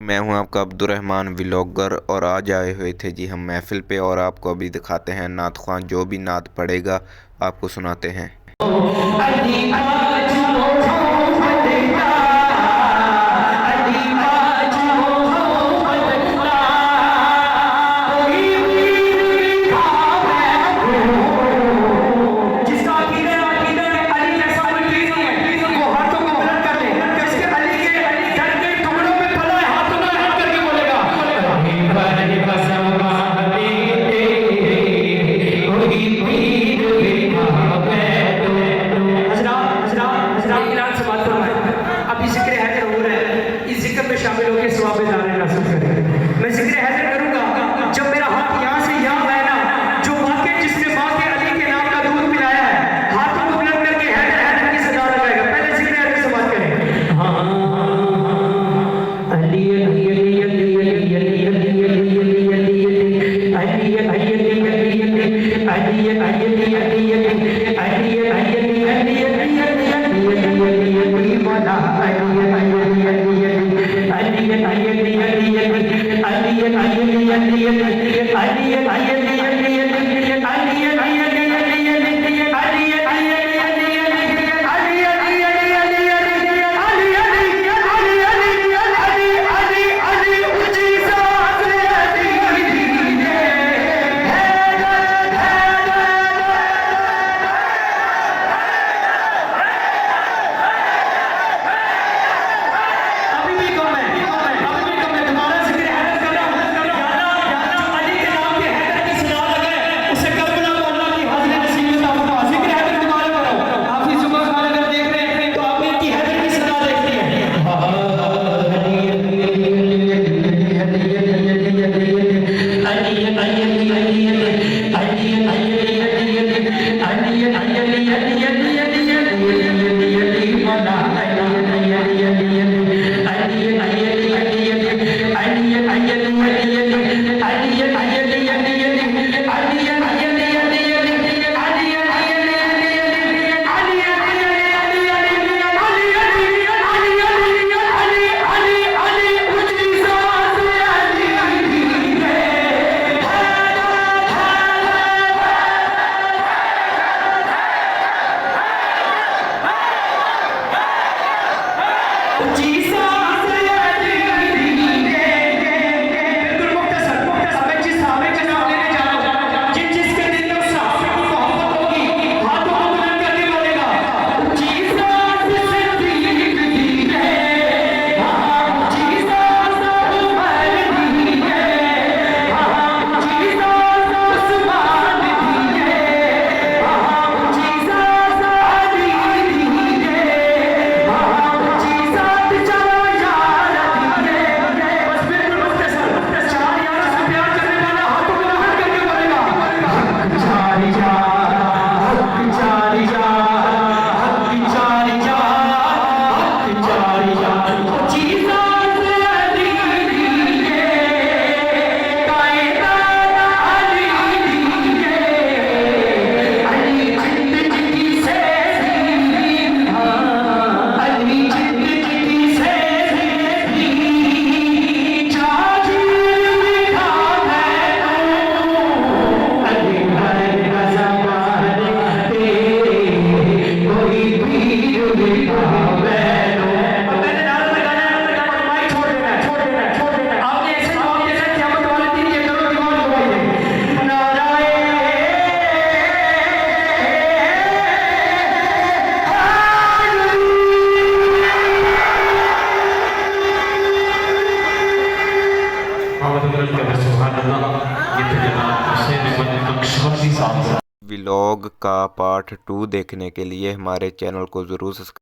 मैं हूं आपका अब्दुर्रहमान व्लॉगर और आज आए हुए थे जी हम महफिल पे और आपको अभी दिखाते हैं नात ख्वां जो भी नात पढ़ेगा आपको सुनाते हैं। शामिल होकर सवाब हासिल करें। मैं जिक्र हैदर करूंगा जब मेरा हाथ यहाँ से यहाँ गया ना, जो वाकई जिसने माँ के अली के नाम का दूध पिलाया है, हाथों को बुलंद करके हैदर हैदर की सदा लगाएगा। पहले जिक्र हैदर से बात करें। अली अली अली अली अली अली अली अली अली अली अली व्लॉग का पार्ट 2 देखने के लिए हमारे चैनल को ज़रूर सब्सक्राइब